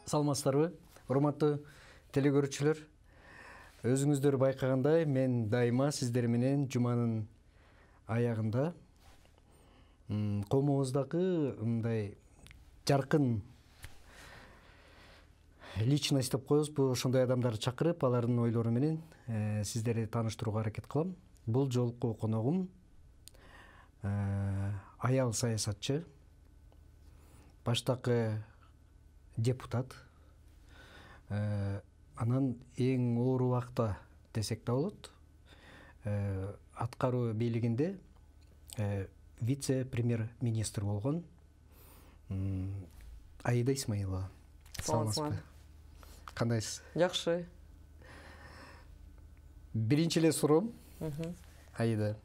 Саламатсыздарбы, урматтуу телекөрүүчүлөр. Өзүңүздөр байкагандай, мен дайыма сиздер менен жуманын аягында коомубуздагы мындай жаркын личность деп коебузбу, ошондой адамдарды чакырып, алардын ойлору менен сиздерди тааныштырууга аракет кылам. Бул жолку коногум аял саясатчы, баштакы депутат, анан эң оор убакта десек да болот, аткаруу бийлигинде вице-премьер-министр болгон Аида Исмаилова. Саламатсызбы? Кандайсыз? Жакшы. Биринчи эле суроом, Аида.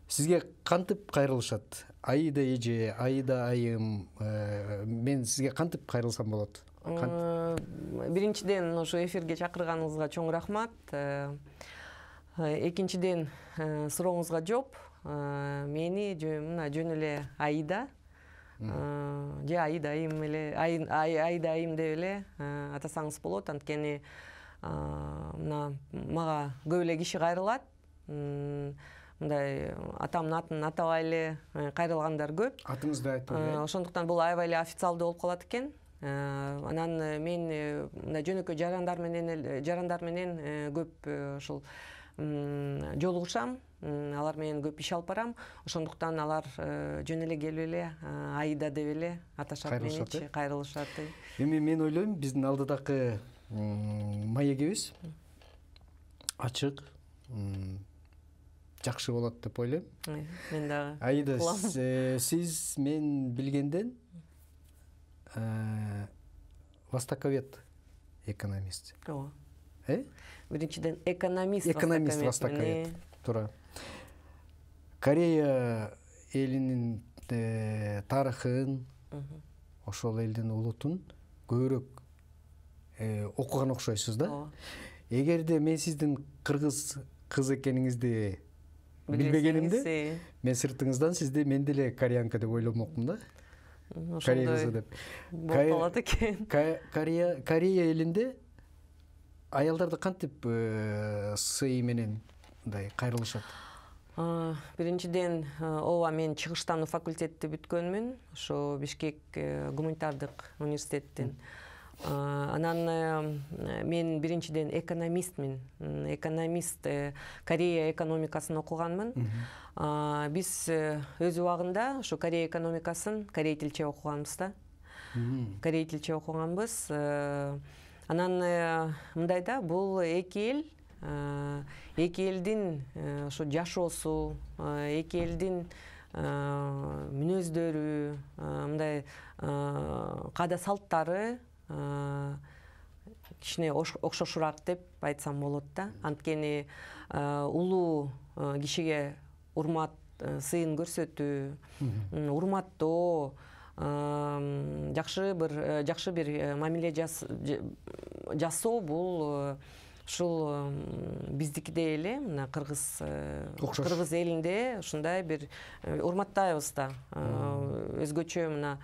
Сизге кантип кайрылышат? Аида эже, Аида айым, мен сизге кантип кайрылсам болот? Биринчиден ошо эфирге чакырганыңызга чоң рахмат. Экинчиден сурооңузга жооп. Мени мына жөн эле Аида, же Аида айым эле, Аида айым деп эле атасаңыз болот. Анткени мына мага көп эле киши кайрылат. Мындай атамдын атын атабай эле кайрылгандар көп. Атыңызды айтып эле. Ошондуктан бул аябай эле официалдуу болуп калат экен. Анан мен мындай жөнөкөй жарандар менен көп ушул жолугушам. Алар менен көп иш алып барам. Ошондуктан алар жөн эле келип эле Аида деп эле аташат, меничи кайрылышат. Эми мен ойлойм, биздин алдыдагы маегибиз ачык, жакшы болот деп ойлойм. Мен дагы. Аида, сиз мен билгенден востоковед экономист. Ооба. Биринчиден экономист востоковед. Туура. Корея элинин тарыхын, ошол элдин улутун көбүрөөк окуган окшойсуз да? Эгерде мен сиздин кыргыз кыз экениңизди билбегенимде, мен сыртыңыздан сизди мен деле кореянка деп ойломокмун да. Корея кызы деп. Болуп калат экен. Корея элинде аялдарды кантип сый менен мындай кайрылышат? Биринчиден, ооба, мен чыгыштануу факультетти бүткөнмүн, ошо Бишкек гуманитардык университеттин. Анан мен биринчиден экономистмин. Экономист, Корея экономикасын окуганмын. Биз өз убагында ошо Корея экономикасын корей тилче окуганбыз да. Корей тилче окуганбыз. Анан мындай да, бул эки элдин ошо жашоосу, эки элдин мүнөздөрү, мындай каада салттары кичине окшошураак деп айтсам болот да. Анткени улуу кишиге урмат, сыйын көрсөтүү, урматтоо, жакшы бир мамиле жасоо бул ушул биздикидей эле, мына кыргыз элинде ушундай бир урматтайбыз да. Өзгөчө мына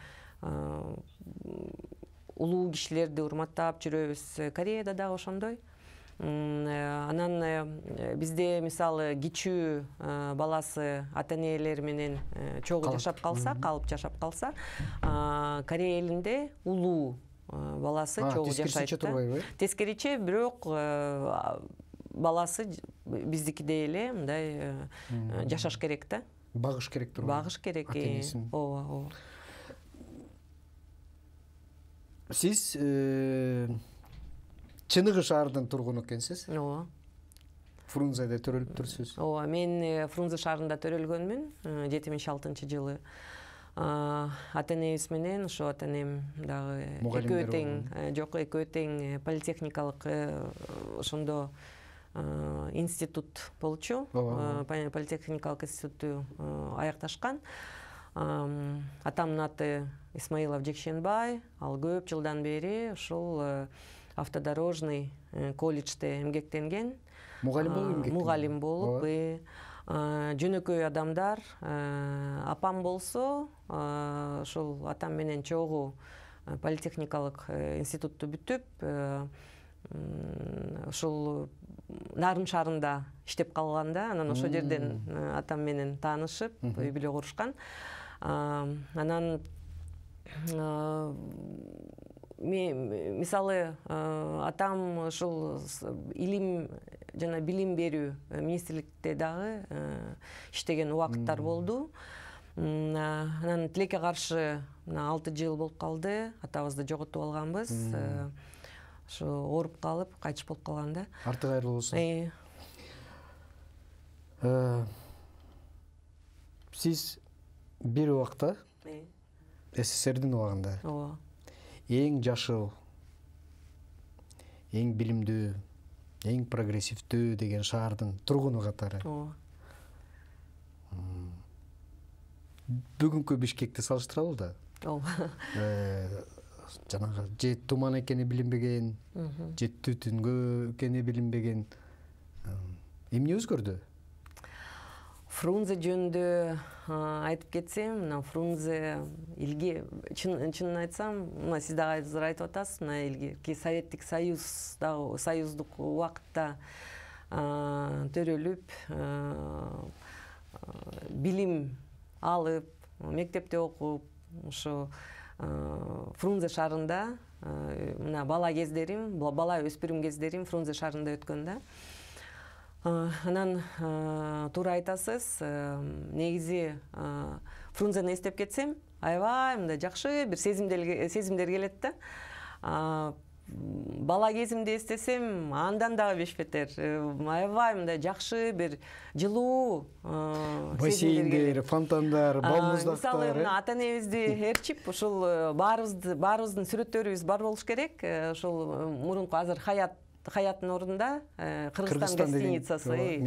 улуу кишилерди урматтап жүрөбүз. Кореяда дагы ошондой. Анан бизде мисалы кичүү баласы ата-энелери менен чогуу жашап калса, калып жашап калса, Корея элинде улуу баласы чогуу жашайт да. Тескериче, бирок баласы биздикидей эле мындай жашаш керек да. Багыш керек турбайбы? Багыш керек. Ооба. Сиз Чыныгы шаарынын тургуну экенсиз? Ооба. Фрунзеде төрөлүп турсуз? Ооба, мен Фрунзе шаарында төрөлгөнмүн 76-жылы. Ата-энебиз менен, ошо ата-энем дагы экөө тең политехникалык ошондо институт болчу. Политехникалык институтту аякташкан. Атамдын аты Исмаилов Жекшенбай, ал көп жылдан бери ушул автодорожный колледжде эмгектенген. Мугалим болуп, жөнөкөй адамдар. Апам болсо, ошол атам менен чогуу политехникалык институтту бүтүп ушул Нарын шаарында иштеп калганда, анан ошол жерден атам менен таанышып, үй бүлө курушкан. Анан мисалы атам ушул илим жана билим берүү министрликте дагы иштеген убакыттар болду. Анан тилекке каршы 6 жыл болуп калды, атабызды жоготуп алганбыз. Ошо ооруп калып, кайтыш болуп калган да. Арты кайрылуу болсун. Сиз бир убакта СССРдин убагында эң жашыл, эң билимдүү, эң прогрессивдүү деген шаардын тургуну катары. Бүгүнкү Бишкекти салыштыралы да. Жанагы же туман экени билинбеген, же түтүнгө экени билинбеген. Эмне өзгөрдү? Фрунзе жөнүндө айтып кетсем, мына Фрунзе илги чынын айтсам, мына сиз дагы азыр айтып атасыз, мына илгирки Советтик Союз дагы союздук убакытта төрөлүп, билим алып, мектепте окуп, ошо Фрунзе шаарында мына бала кездерим, бала өспүрүм кездерим Фрунзе шаарында өткөн да. Анан туура айтасыз, негизи Фрунзени эстеп кетсем, аябай мындай жакшы бир сезимдер келет да. Бала кезимди эстесем, андан дагы бешбетер. Аябай мындай жакшы бир жылуу бассейндер, фонтандар, балмуздактар. Мисалы, мына ата-энебизди ээрчип, ушул баарыбыздын сүрөттөрүбүз бар болуш керек. Ушул мурунку азыр Хаяттын ордунда Кыргызстан гостиницасы.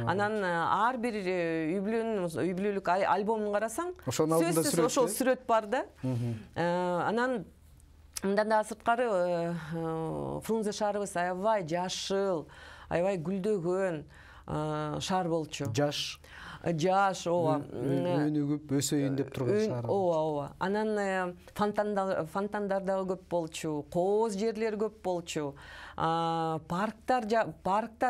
Анан ар бир үй бүлөлүк альбомун карасаң, сөзсүз ошол сүрөт бар да. Анан мындан да сырткары Фрунзе шаарыбыз аябай жашыл, аябай гүлдөгөн шаар болчу. Жаш, ооба. Өнүгүп, өсөйүн деп турган шаар. Ооба. Анан фонтандар дагы көп болчу, кооз жерлер көп болчу. Парктар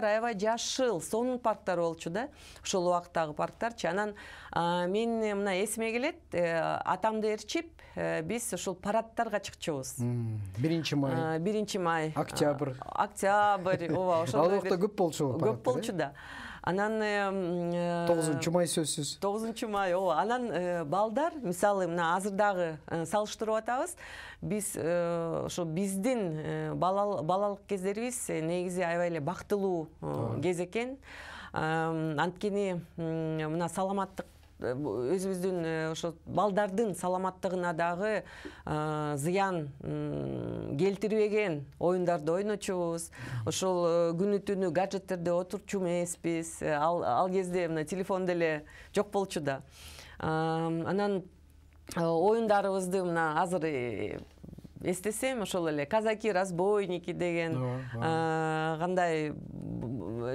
аябай жашыл, сонун парктар болчу да. Ошол убактагы парктарчы. Анан мен мына эсиме келет, атамды ээрчип, биз ушул парадтарга чыкчубуз. 1 май. Октябрь, ооба, ошол. Ал убакта көп болчу парад. Көп болчу да. Анан 9 май сөзсүз. 9 май, ооба. Анан балдар, мисалы, мына азырдагы салыштырып атабыз. Биз ошо биздин балалык кездерибиз негизи аябай эле бактылуу кез экен. Анткени мына саламаттык өзүбүздүн ошо балдардын саламаттыгына дагы зыян келтирбеген оюндарды ойночубуз. Ошол күнү түнү гаджеттерде отурчу эмеспиз. Ал кезде мына телефон деле жок болчу да. Анан оюндарыбызды мына азыр эстесем, ошол эле казаки разбойники деген кандай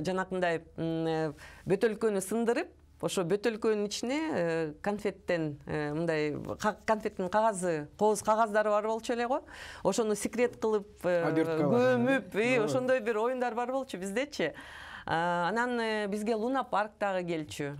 жанакындай бөтөлкөнү сындырып, ошо бөтөлкөнүн ичине конфеттен мындай конфеттин кагазы, кооз кагаздары бар болчу эле го. Ошону секрет кылып көмүп, ошондой бир оюндар бар болчу биздечи. Анан бизге Луна парк дагы келчү.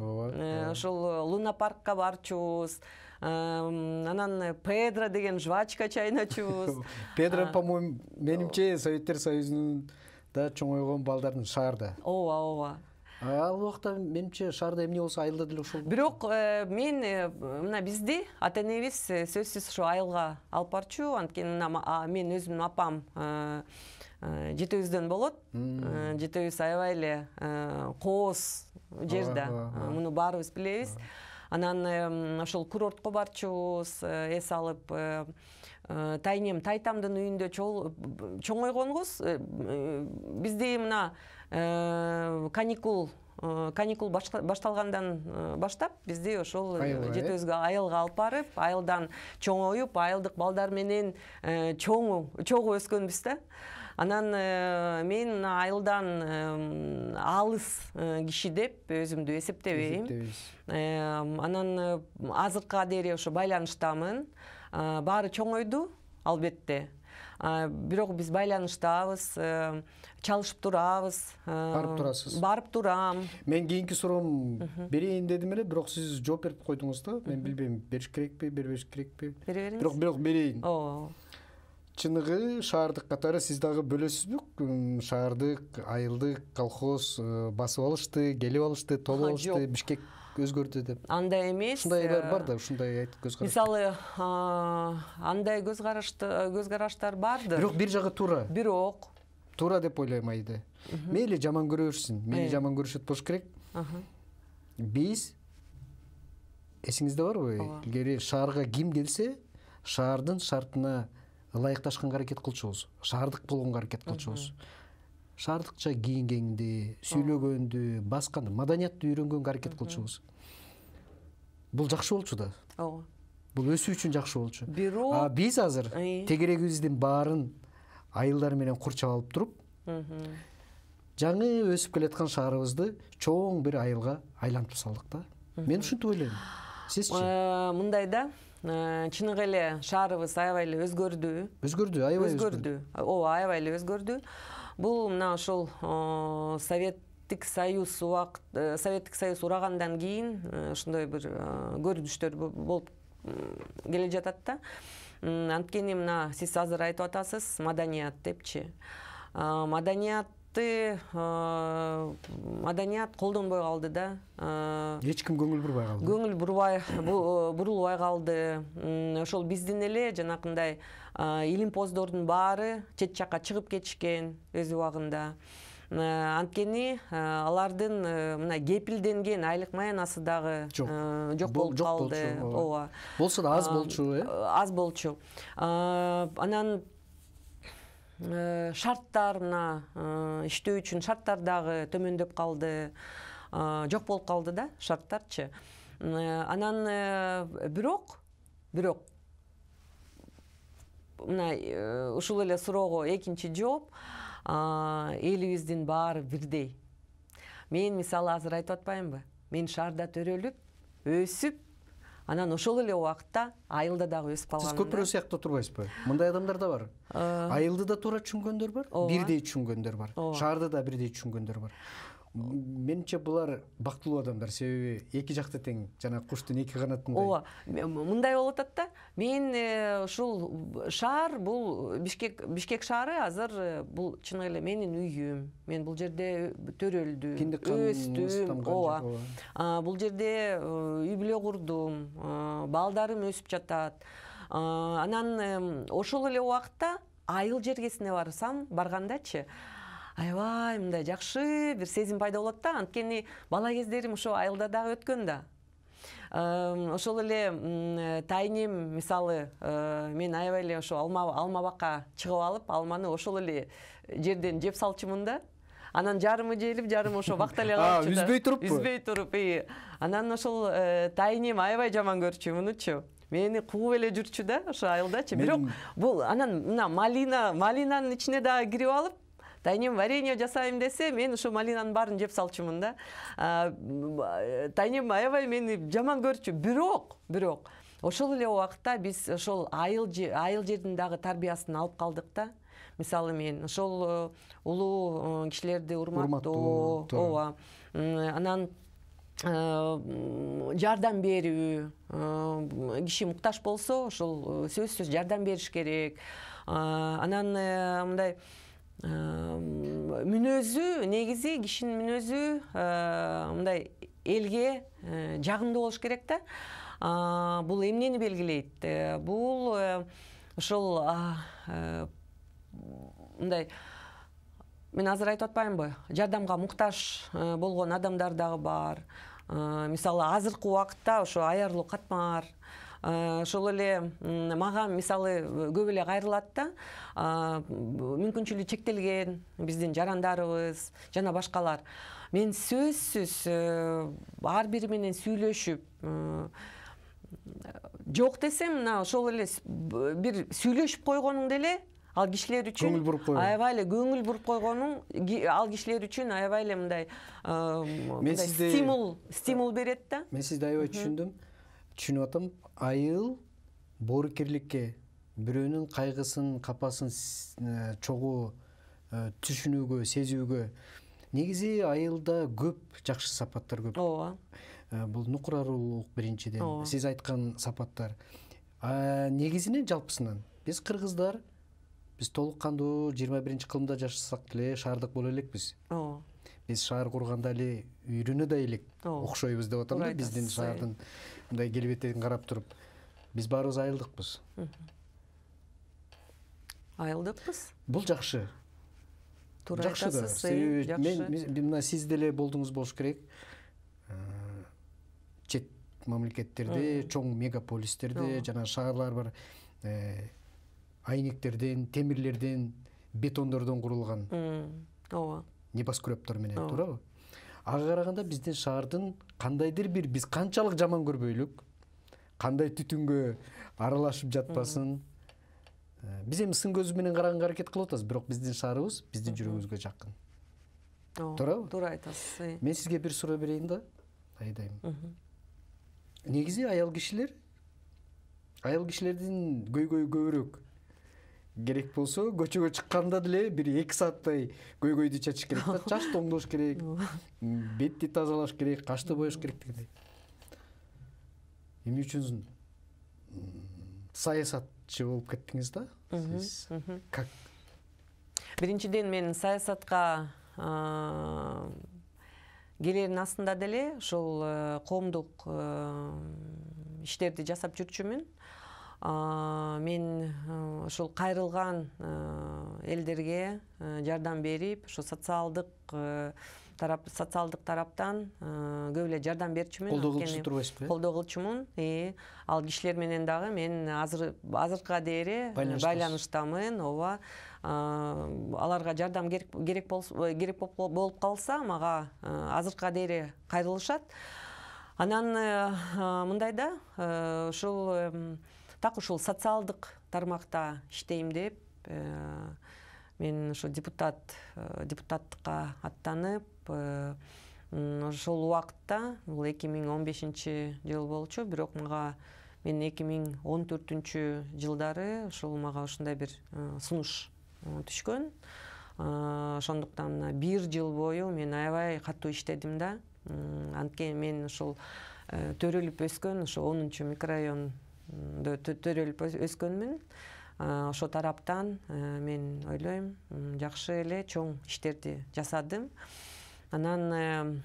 Ошол Луна паркка барчубуз. Анан Педро деген жвачка чайночубуз. Педро, по-моему, менимче Советтер Союзунда чоңойгон балдардын шаарда. Ооба. Ал убакта менимче шаарда эмне болсо айылда деле ошол. Бирок мен мына бизди ата-энебиз сөзсүз ошо айылга алып барчу. Анткени мен өзүмдүн апам жетөөбүздөн болот. Жетөөбүз аябай эле кооз жерде. Муну баарыбыз билебиз. Анан ошол курортко барчубуз, эс алып, тайтамдын үйүндө чоңойгонбуз. Бизди мына каникул башталгандан баштап бизди ошол жетөөбүзгө айылга алып барып, айылдан чоңоюп, айылдык балдар менен чогуу өскөнбүз да. Анан мен айылдан алыс киши деп өзүмдү эсептебейм. Анан азыркыга дейин ошо байланыштамын. Баары чоңойду. албетте. Бирок биз байланыштабыз, чалышып турабыз. Барып турасыз. Барып турам. Мен кийинки суроом берейин дедим эле, бирок сиз жооп берип койдуңуз да. Мен билбейм, бериш керекпи, бербеш керекпи. Бере бериңиз. Бирок берейин. Чыныгы шаардык катары сиз дагы бөлөсүзбү? Шаардык, айылдык, колхоз басып алышты, келип алышты, толуп алышты, Бишкек өзгөрдү деп. Андай эмес. Ушундайлар бар да, ушундай көз караш. Мисалы, андай көз караштар бардыр. Бирок бир жагы туура. Бирок Туура деп ойлойм Айда. Мейли жаман көрө берсин, мени жаман көрүшөт болуш керек. Биз, эсиңизде барбы? Илгери шаарга ким келсе, шаардын шартына ылайыкташканга аракет кылчубуз. Шаардык болгонго аракет кылчубуз. Шаардыкча кийингенди, сүйлөгөндү, басканды, маданиятты үйрөнгөнгө аракет кылчубуз. Бул жакшы болчу да. Бул өсүү үчүн жакшы болчу. Бирок биз азыр тегерегибиздин баарын айылдар менен курчап алып туруп, жаңы өсүп келаткан шаарыбызды чоң бир айылга айлантып салдык да. Мен ушинтип ойлойм. Сизчи? Мындай да, чыныгы эле шаарыбыз аябай эле өзгөрдү. Аябай өзгөрдү. Ооба, аябай эле өзгөрдү. Бул мына ошол Советтик Союз урагандан кийин ушундай бир көрүнүштөр болуп келе жатат да. Анткени мына сиз азыр айтып атасыз, маданият депчи. Маданият колдонбой калды да. Эч ким көңүл бурбай калды. Бурулбай калды. Ошол биздин эле жанакындай илимпоздордун баары чет жакка чыгып кетишкен өз убагында. Анткени алардын мына кепилденген айлык маянасы дагы жок болуп калды. Ооба. Болсо да аз болчу, Аз болчу. Анан шарттар, мына иштөө үчүн шарттар дагы төмөндөп калды. Жок болуп калды да, шарттарчы. Анан бирок мына ушул эле суроого экинчи жооп, элибиздин баары бирдей. Мен мисалы азыр айтып атпаймынбы? Мен шаарда төрөлүп, өсүп, анан ошол эле убакытта айылда дагы өсүп калганмын. Сиз көпүрө сыяктуу турбайсызбы? Мындай адамдар да бар. Айылды да туура түшүнгөндөр бар, бирдей түшүнгөндөр бар. Шаарды да бирдей түшүнгөндөр бар. Менимче булар бактылуу адамдар, себеби эки жакта тең, жана куштун эки канатындай. Ооба, мындай болуп атат да. Мен ушул шаар, бул Бишкек шаары азыр бул чыныгы эле менин үйүм. Мен бул жерде төрөлдүм, өстүм. Ооба. Бул жерде үй бүлө курдум, балдарым өсүп жатат. Анан ошол эле убакытта айыл жергесине баргандачы, аябай мындай жакшы бир сезим пайда болот да. Анткени бала кездерим ошо айылда дагы өткөн да. Ошол эле тайнем, мисалы, мен аябай эле ошо алма бакка чыгып алып, алманы ошол эле жерден жеп салчумун да. Анан жарымы жээлип, жарымы ошо бакта эле калчу да. Үзбөй туруппу? Үзбөй туруп. Анан ошол тайнем аябай жаман көрчү мунучу. Мени кууп эле жүрчү да ошо айылдачы. Бирок бул анан мына малинанын ичине дагы кирип алып, тайнем варенье жасайм десе, мен ошо малинанын баарын жеп салчумун да. Тайнем аябай мени жаман көрчү. Бирок ошол эле убакытта биз ошол айыл жердин дагы тарбиясын алып калдык да. Мисалы мен ошол улуу кишилерди урматтоо, ооба. Анан жардам берүү, киши муктаж болсо, ошол сөзсүз жардам бериш керек. Анан мындай мүнөзү, негизи кишинин мүнөзү мындай элге жагымдуу болуш керек да. Бул эмнени белгилейт? Бул ошол мындай, мен азыр айтып атпаймынбы? Жардамга муктаж болгон адамдар дагы бар. Мисалы, азыркы убакытта ошо аярлуу катмар, ошол эле мага мисалы көп эле кайрылат да. Мүмкүнчүлүгү чектелген биздин жарандарыбыз жана башкалар. Мен сөзсүз ар бири менен сүйлөшүп, жок десем, мына ошол эле бир сүйлөшүп койгонуң деле ал кишилер үчүн аябай эле көңүл буруп койгонуң ал кишилер үчүн аябай эле мындай стимул берет да. Мен сизди аябай түшүндүм. Түшүнүп атам. Айыл боорукерликке бирөөнүн кайгысын, капасын чогуу түшүнүүгө, сезүүгө. Негизи айылда көп жакшы сапаттар көп. Ооба. Бул нукурарулук биринчиден, сиз айткан сапаттар. Негизинен жалпысынан биз кыргыздар биз толук кандуу 21-кылымда жашасак деле шаардык боло элекпиз. Биз шаар курганда эле үйрөнө да элек, окшойбуз деп атам да, биздин шаардын мындай келбетин карап туруп. Биз баарыбыз айылдыкпыз. Айылдыкпыз. Бул жакшы. Туура Жакшы да. айтасыз. Мен мына сиз деле болдуңуз болуш керек. Чет мамлекеттерде, чоң мегаполистерде жана шаарлар бар, айнектерден, темирлерден, бетондордон курулган. Ооба. Небоскрептор менен, туурабы? Ага караганда биздин шаардын кандайдыр бир биз канчалык жаман көрбөйлүк, кандай түтүнгө аралашып жатпасын. Биз эми сын көзү менен караганга аракет кылып атабыз, бирок биздин шаарыбыз биздин жүрөгүбүзгө жакын. Туурабы? Туура айтасыз. Мен сизге бир суроо берейин да, айдайм. Негизи аял кишилердин көйгөйү көбүрөөк. Керек болсо көчөгө чыкканда деле бир 2 сааттай көйгөйдү чачыш керек да, чачты оңдош керек, бетти тазалаш керек, кашты боёш керек дегендей. Эмне үчүн саясатчы болуп кеттиңиз да? Сиз как? Биринчиден мен саясатка келерин астында деле ошол коомдук иштерди жасап жүрчүмүн. Мен ошол кайрылган элдерге жардам берип, ошо социалдык тараптан көп эле жардам берчүмүн. Колдоо кылчу турбайсызбы? Колдоо кылчумун. Ал кишилер менен дагы мен азыркыга дейре байланыштамын. Ооба. Аларга жардам керек болуп калса, мага азыркыга дейре кайрылышат. Анан мындай да, ушул так ушул социалдык тармакта иштейм деп мен ошо депутаттыкка аттанып, ошол убакытта, бул 2015-жыл болчу, бирок мага мен 2014-жылдары ошол мага ушундай бир сунуш түшкөн. Ошондуктан 1 жыл бою мен аябай катуу иштедим да. Анткени мен ошол төрөлүп өскөн, ошо 10-микрорайондо төрөлүп өскөнмүн. Ошо тараптан мен ойлойм, жакшы эле чоң иштерди жасадым. Анан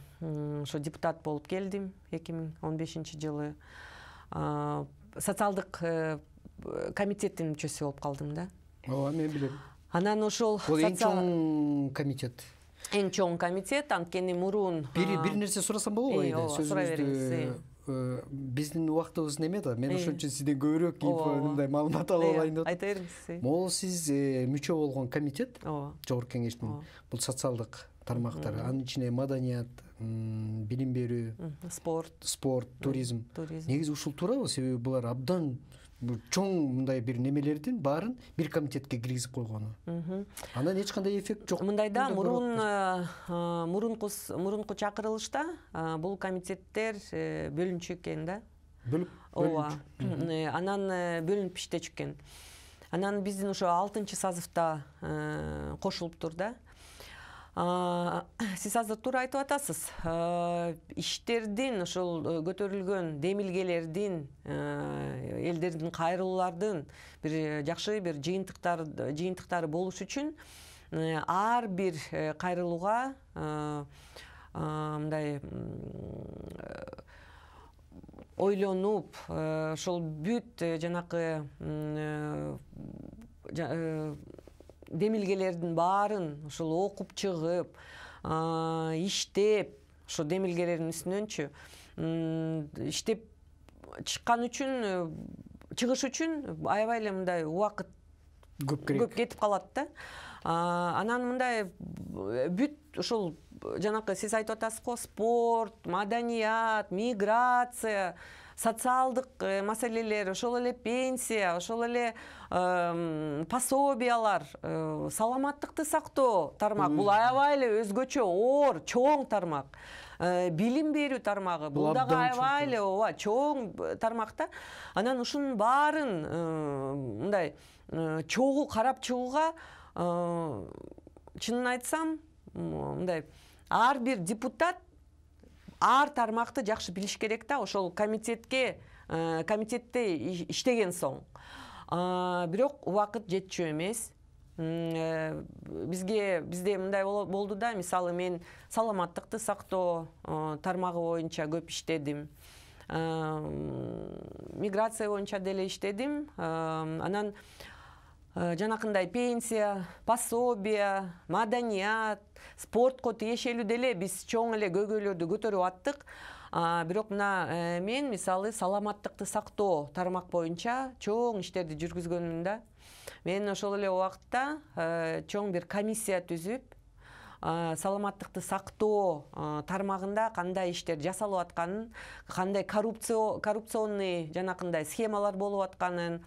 ошо депутат болуп келдим 2015-жылы. Социалдык комитеттин мүчөсү болуп калдым да. Ооба, мен билем. Анан ошол бул эң чоң комитет. Эң чоң комитет, анткени мурун бир нерсе сурасам болобу айда? Сурай бериңиз. Биздин убактыбыз неме да, мен ошон үчүн сизден көбүрөөк мындай маалымат алып алайын деп. Айта бериңиз. Могул сиз мүчө болгон комитет, жогорку кеңештин, бул социалдык тармактар, анын ичине маданият, билим берүү, спорт, туризм. Негизи ушул туурабы? Себеби булар абдан чоң мындай бир немелердин баарын бир комитетке киргизип койгону. Андан эч кандай эффект жок. Мындай да, мурунку чакырылышта бул комитеттер бөлүнчү экен да. Ооба. Анан бөлүнүп иштечү экен. Анан биздин ошо 6-сазывда кошулуптур да. Сиз азыр туура айтып атасыз. Иштердин, ошол көтөрүлгөн демилгелердин, элдердин кайрылуулардын бир жакшы бир жыйынтыктары болуш үчүн ар бир кайрылууга мындай ойлонуп, ошол бүт жанакы демилгелердин баарын ошол окуп чыгып, иштеп, ошо демилгелердин үстүнөнчү иштеп чыгыш үчүн аябай эле мындай убакыт көп кетип калат да. Анан мындай бүт ошол жанакы сиз айтып атасыз го, спорт, маданият, миграция, социалдык маселелер, ошол эле пенсия, ошол эле пособиялар, саламаттыкты сактоо тармак. Бул аябай эле өзгөчө оор, чоң тармак. билим берүү тармагы, бул дагы абдан аябай эле ооба чоң тармакта. Анан ушунун баарын мындай чогуу карап чыгууга чынын айтсам мындай ар бир депутат ар тармакты жакшы билиш керек да, ошол комитетте иштеген соң. Бирок убакыт жетчү эмес. Бизде мындай болду да, мисалы мен саламаттыкты сактоо тармагы боюнча көп иштедим. Миграция боюнча деле иштедим. Анан жанакындай пенсия, пособие, маданият, спортко тиешелүү деле биз чоң эле көйгөйлөрдү көтөрүп аттык. Бирок мына мен мисалы саламаттыкты сактоо тармак боюнча чоң иштерди жүргүзгөнмүн да. Мен ошол эле убакытта чоң бир комиссия түзүп, саламаттыкты сактоо тармагында кандай иштер жасалып атканын, кандай коррупционный жанакындай схемалар болуп атканын,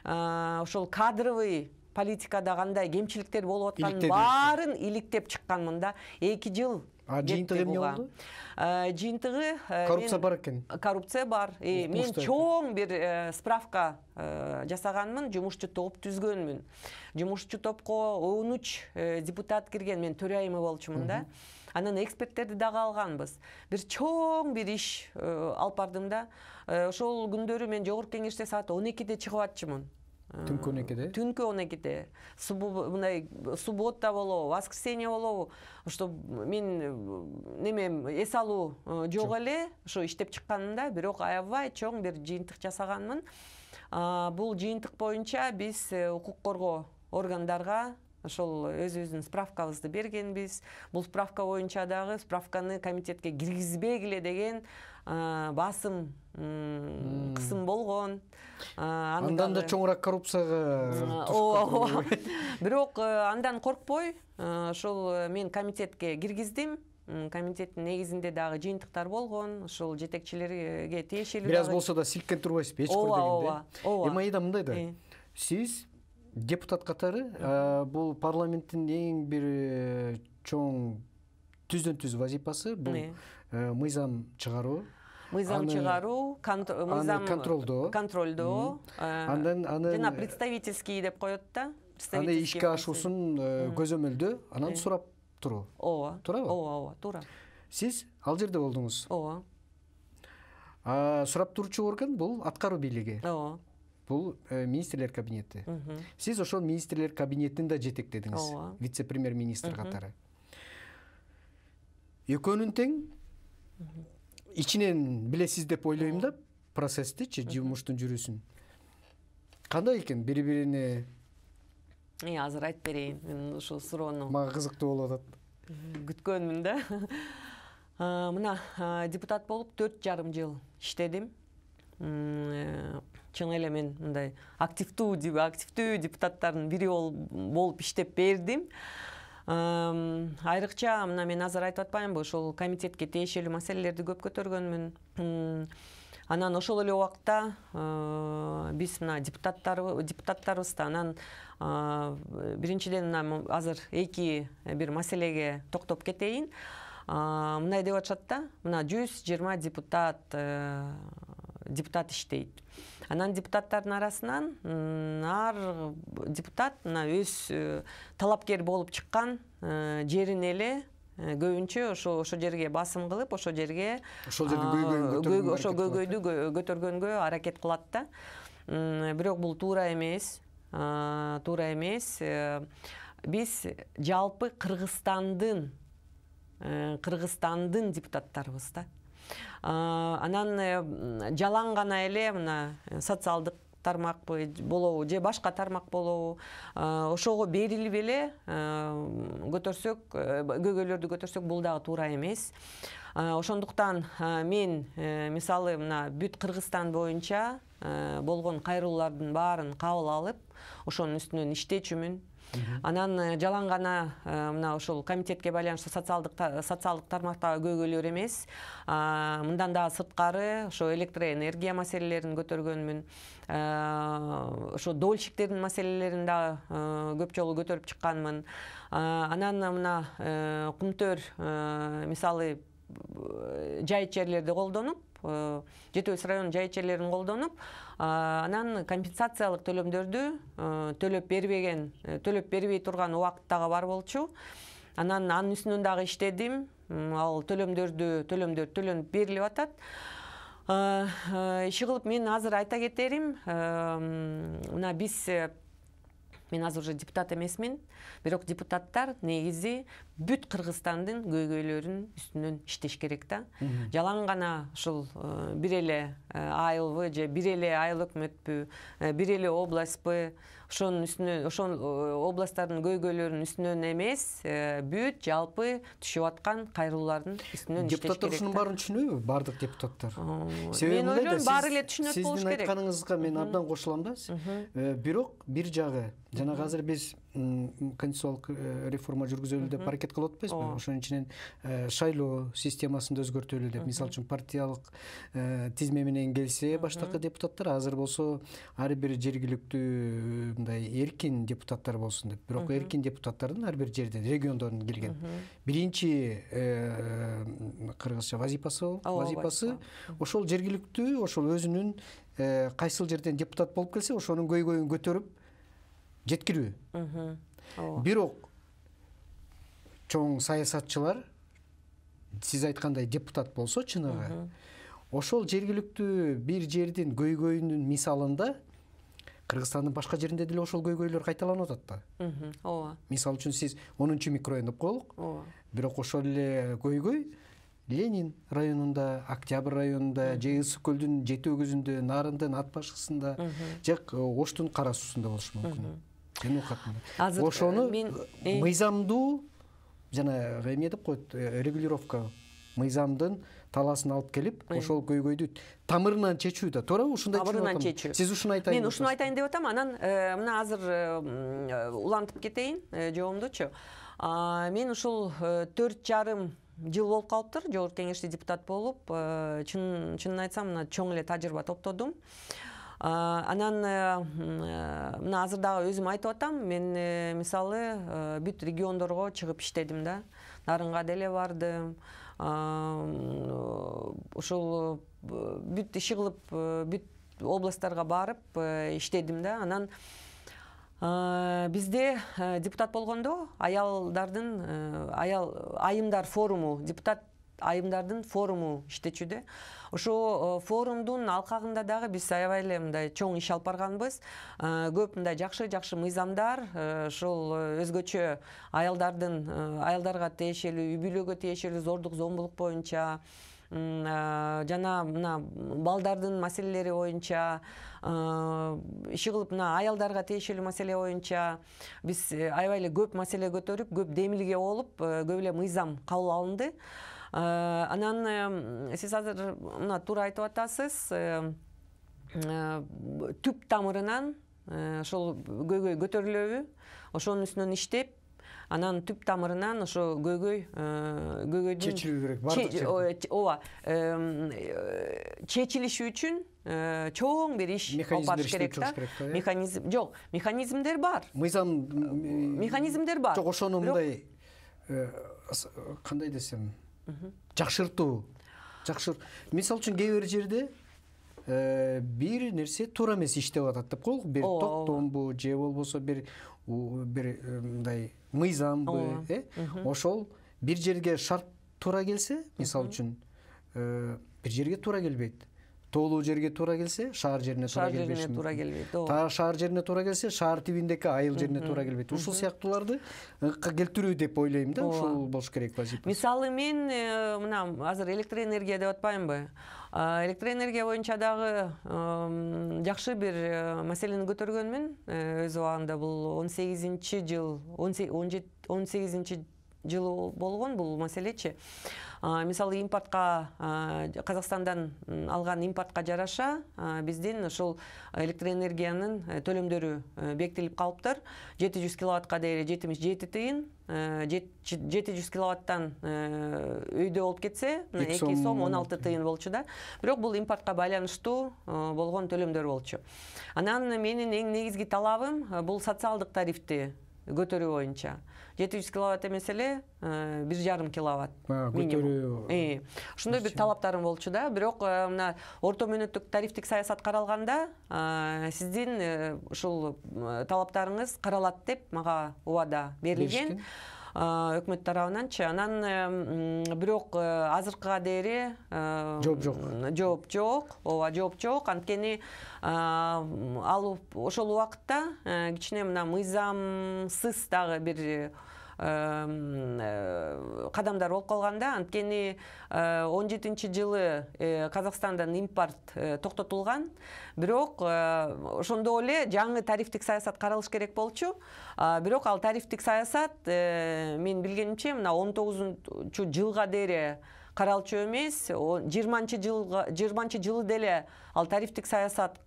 ошол кадровый политикада кандай кемчиликтер болуп атканын баарын иликтеп чыкканмын да. 2 жыл. Жыйынтыгы эмне болду? Жыйынтыгы коррупция бар экен. Коррупция бар. Мен чоң бир справка жасаганмын, жумушчу топ түзгөнмүн. Жумушчу топко 13 депутат кирген, мен төрайымы болчумун да. Анан эксперттерди дагы алганбыз. Бир чоң бир иш алып бардым да. Ошол күндөрү мен жогорку кеңеште саат 12-де чыгып атчумун. Түнкү 12-де? Түнкү 12-де. Мындай суббота болобу, воскресенье болобу, ошто мен немем эс алуу жок эле, ошо иштеп чыкканымда, бирок аябай чоң бир жыйынтык жасаганмын. Бул жыйынтык боюнча биз укук коргоо органдарга ошол өзүбүздүн справкабызды бергенбиз. Бул справка боюнча дагы справканы комитетке киргизбегиле деген басым кысым болгон. Андан да чоңураак коррупцияга ооба. Бирок андан коркпой, ошол мен комитетке киргиздим. Комитеттин негизинде дагы жыйынтыктар болгон, ошол жетекчилерге тиешелүү. Бир аз болсо да силкен турбайсызбы, эч көр дегенде. Ооба. Айда мындай да. Сиз депутат катары бул парламенттин эң бир чоң түздөн-түз вазифасы бул мыйзам чыгаруу. Мыйзам чыгаруу, мыйзам контролдоо. Жана представительский деп коет да. Аны ишке ашуусун көзөмөлдөө, анан сурап туруу. Ооба. Туурабы? Ооба, туура. Сиз ал жерде болдуңуз. Ооба. Сурап турчу орган бул аткаруу бийлиги. Ооба. Бул министрлер кабинети. Сиз ошол министрлер кабинетин да жетектедиңиз, вице-премьер-министр катары. Экөөнүн тең ичинен билесиз деп ойлойм да, процесстичи, жумуштун жүрүүсүн. Кандай экен бири-бирине? Азыр айтып берейин, мен ушул суроону. Мага кызыктуу болуп атат. Күткөнмүн да. Мына депутат болуп 4,5 жыл иштедим. Чын эле мен мындай активдүү депутаттардын бири болуп иштеп бердим. Айрыкча мына мен азыр айтып атпаймынбы, ошол комитетке тиешелүү маселелерди көп көтөргөнмүн. Анан ошол эле убакта биз мына депутаттарыбызда анан биринчиден мына азыр бир маселеге токтоп кетейин. Мындай деп атышат да, мына 120 депутат иштейт. Анан депутаттардын арасынан ар депутат мына өз талапкер болуп чыккан жерин эле көбүнчө ошо жерге басым кылып, ошо көйгөйдү көтөргөнгө аракет кылат да. Бирок бул туура эмес. Биз жалпы Кыргызстандын депутаттарыбыз да. Анан жалаң гана эле мына социалдык тармак болобу же башка тармак болобу, ошого берилип эле көйгөйлөрдү көтөрсөк бул дагы туура эмес. Ошондуктан мен мисалы мына бүт Кыргызстан боюнча болгон кайрылуулардын баарын кабыл алып, ошонун үстүнөн иштечүмүн. Анан жалаң гана мына ошол комитетке байланыштуу социалдык тармактагы көйгөйлөр эмес, мындан дагы сырткары ошо электроэнергия маселелерин көтөргөнмүн. Ошо дольщиктердин маселелерин дагы көп жолу көтөрүп чыкканмын. Анан мына кумтөр мисалы жайыт жерлерди колдонуп, Жети Өз районунун жайыт жерлерин колдонуп, анан компенсациялык төлөмдөрдү төлөп бербей турган убакыт дагы бар болчу. Анан анын үстүнөн дагы иштедим. Ал төлөмдөр төлөнүп берилип атат. Иши кылып мен азыр айта кетерим, мына мен азыр уже депутат эмесмин, бирок депутаттар негизи бүт Кыргызстандын көйгөйлөрүнүн үстүнөн иштеш керек да. Жалаң гана ушул бир эле айылбы же бир эле айыл өкмөтпү, бир эле областпы, ошол областтардын көйгөйлөрүнүн үстүнөн эмес, бүт жалпы түшүп аткан кайрылуулардын үстүнөн иштеш керек. Депутаттар ушунун баарын түшүнөбү? Бардык депутаттар. Мен ойлойм, баары эле түшүнөт болуш керек. Сиздин айтканыңызга мен абдан кошулам да. Бирок бир жагы, жанагы азыр биз конституциялык реформа жүргүзөлү деп аракет кылып атпайбызбы? Ошонун ичинен шайлоо системасын да өзгөртөлү деп, мисалы үчүн партиялык тизме менен келсе баштакы депутаттар, азыр болсо ар бир жергиликтүү мындай эркин депутаттар болсун деп. Бирок эркин депутаттардын ар бир жерден, региондон келген биринчи кыргызча вазипасы ошол жергиликтүү, ошол өзүнүн кайсыл жерден депутат болуп келсе, ошонун көйгөйүн көтөрүп жеткирүү. Бирок чоң саясатчылар, сиз айткандай депутат болсо чыныгы, ошол жергиликтүү бир жердин көйгөйүнүн мисалында Кыргызстандын башка жеринде деле ошол көйгөйлөр кайталанып атат да. Ооба. Мисалы үчүн сиз 10-чу микрорайон деп коелук. Бирок ошол эле көйгөй Ленин районунда, Октябрь районунда, же Ысык көлдүн жети өгүзүндө, Нарындын ат башкысында, же Оштун кара суусунда болушу мүмкүн. Ошону мыйзамдуу жана эмне деп коет, регулировка, мыйзамдын талаасын алып келип, ошол көйгөйдү тамырынан чечүү да. Туурабы? Ушундай тамырынан чечүү. Сиз ушуну айтайын. Мен ушуну айтайын деп атам. Анан мына азыр улантып кетейин жоомдучу. Мен ушул 4,5 жыл болуп калыптыр жогорку кеңеште депутат болуп, чынын айтсам, мына чоң эле тажрыйба топтодум. Анан мына азыр дагы өзүм айтып атам, мен мисалы бүт региондорго чыгып иштедим да. Нарынга деле бардым. Ошол бүт иши кылып, бүт областтарга барып иштедим да. Анан бизде депутат болгондо айымдар форуму, депутат айымдардын форуму иштечүдө. Ошо форумдун алкагында дагы биз аябай эле мындай чоң иш алып барганбыз. Көп мындай жакшы мыйзамдар, ошол өзгөчө аялдарга тиешелүү, үй бүлөгө тиешелүү зордук зомбулук боюнча, жана мына балдардын маселелери боюнча, иши кылып мына аялдарга тиешелүү маселе боюнча биз аябай эле көп маселе көтөрүп, көп демилге болуп, көп эле мыйзам кабыл алынды. Анан сиз азыр мына туура айтып атасыз, түп тамырынан ошол көйгөй көтөрүлөбү, ошонун үстүнөн иштеп, анан түп тамырынан ошо көйгөйдүн чечилүү керек, бардык жерде. Ооба, чечилиши үчүн чоң бир иш алып барыш керек да. Механизмдер бар. Механизмдер бар. Жок, ошону мындай кандай десем, жакшыртуу. Мисалы үчүн кээ бир жерде бир нерсе туура эмес иштеп атат деп коелук, бир токтомбу же болбосо бир мындай мыйзамбы, ошол бир жерге шарт туура келсе, мисалы үчүн бир жерге туура келбейт. Тоолуу жерге туура келсе, шаар жерине туура келбейт. Шаар жерине туура келсе, шаар тибиндеки айыл жерине туура келбейт. Ушул сыяктууларды келтирүү деп ойлойм да, ушул болуш керек вазипа. Мисалы мен мына азыр электроэнергия деп атпаймынбы? Электроэнергия боюнча дагы жакшы бир маселени көтөргөнмүн. Өз убагында бул 18-ci жылы болгон бул маселечи. Мисалы импортко, Казакстандан алган импортко жараша биздин ушул электроэнергиянын төлөмдөрү бекитилип калыптыр. 700 киловаттка дейин 77 тыйын, 700 киловаттан өйдө болуп кетсе, 2 сом 16 тыйын болчу да. Бирок бул импортко байланыштуу болгон төлөмдөр болчу. Анан менин эң негизги талабым бул социалдык тарифти көтөрүү боюнча 700 киловатт эмес эле 1,5 киловатт көтөрүү. Ошондой бир талаптарым болчу да. Бирок мына орто мөөнөттүк тарифтик саясат каралганда сиздин ушул талаптарыңыз каралат деп мага убада берилген. Өкмөт тарабынанчы. Анан бирок азыркыга дейри жооп жок. Ооба, жооп жок. Анткени ал ошол убакытта кичине мына мыйзамсыз дагы бир кадамдар болуп калганда, анткени 17-жылы Казакстандан импорт токтотулган. Бирок ошондо эле жаңы тарифтик саясат каралыш керек болчу. Бирок ал тарифтик саясат мен билгенимче мына 19-жылга дейри каралчу эмес, 20-жылы деле ал тарифтик саясат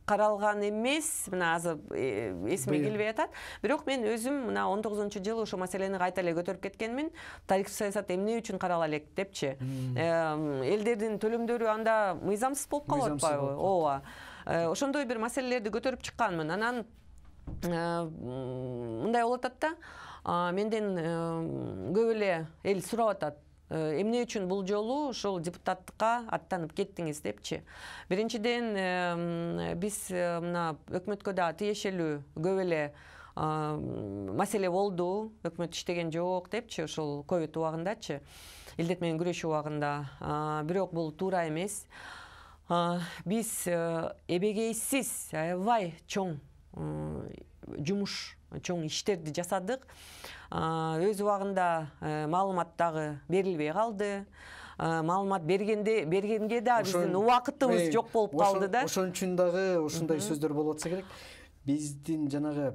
каралган эмес. Мына азыр эсиме келбей атат. Бирок мен өзүм мына 19-жылы ошол маселени кайта эле көтөрүп кеткенмин. Тарифтик саясат эмне үчүн карала элек депчи. Элдердин төлөмдөрү анда мыйзамсыз болуп калып атпайбы? Ооба. Ошондой бир маселелерди көтөрүп чыкканмын. Анан мындай болуп атат да. Менден көп эле эл сурап атат. Эмне үчүн бул жолу ушул депутаттыкка аттанып кеттиңиз депчи. Биринчиден биз мына өкмөткө да тиешелүү көп эле маселе болду. Өкмөт иштеген жок депчи ошол ковид убагындачы, илдет менен күрөшүү убагында. Бирок бул туура эмес. Биз эбегейсиз аябай чоң жумуш, чоң иштерди жасадык. Өз убагында маалымат дагы берилбей калды. Маалымат бергенге да биздин убакытыбыз жок болуп калды да. Ошон үчүн дагы ушундай сөздөр болуп атса керек. Биздин жанагы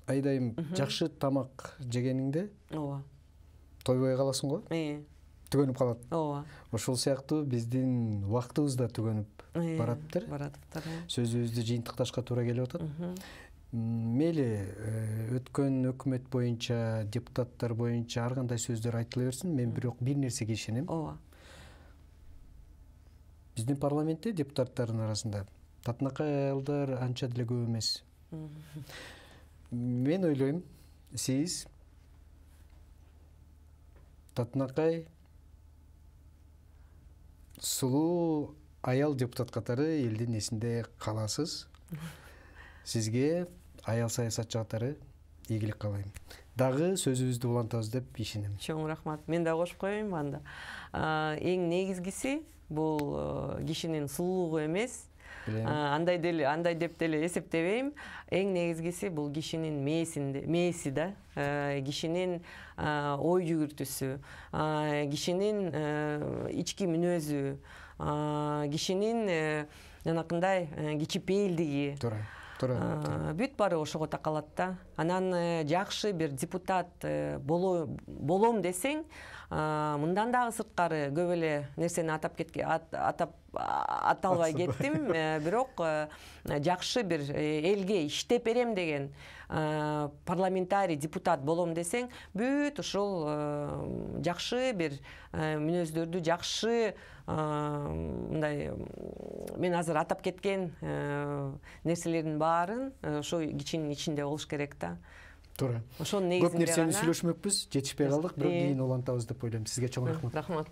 айдайым жакшы тамак жегениңде ооба тойбой каласың го. Түгөнүп калат. Ооба. Ошол сыяктуу биздин убактыбыз да түгөнүп бараттыр. Сөзүбүздү жыйынтыкташка туура келип атат. Мейли өткөн өкмөт боюнча, депутаттар боюнча ар кандай сөздөр айтыла берсин, мен бирок бир нерсеге ишенем. Ооба. Биздин парламентте депутаттардын арасында татынакай аялдар анча деле көп эмес. Мен ойлойм, сиз татынакай сулуу аял депутат катары элдин эсинде каласыз. Сизге аял саясатчы катары ийгилик каалайм. Дагы сөзүбүздү улантабыз деп ишенем. Чоң рахмат. Мен да кошуп коеюн анда. Эң негизгиси бул кишинин сулуулугу эмес. Андай деп деле эсептебейм. Эң негизгиси бул кишинин мээси да, кишинин ой жүгүртүүсү, кишинин ички мүнөзү, кишинин жанакындай кичипейилдиги. Бүт бары ошого такалат да. Анан жакшы бир депутат болом десең, мындан дагы сырткары көп эле нерсени аталбай кеттим. Бирок жакшы бир элге иштеп берем деген парламентарий депутат болом десең, бүт ушул жакшы бир мүнөздөрдү, жакшы мындай мен азыр атап кеткен нерселердин баарын ошо кишинин ичинде болуш керек да. Туура. Ошонун негизинде көп нерсени сүйлөшмөкпүз, жетишпей калдык, бирок кийин улантабыз деп ойлойм. Сизге чоң рахмат. Рахмат.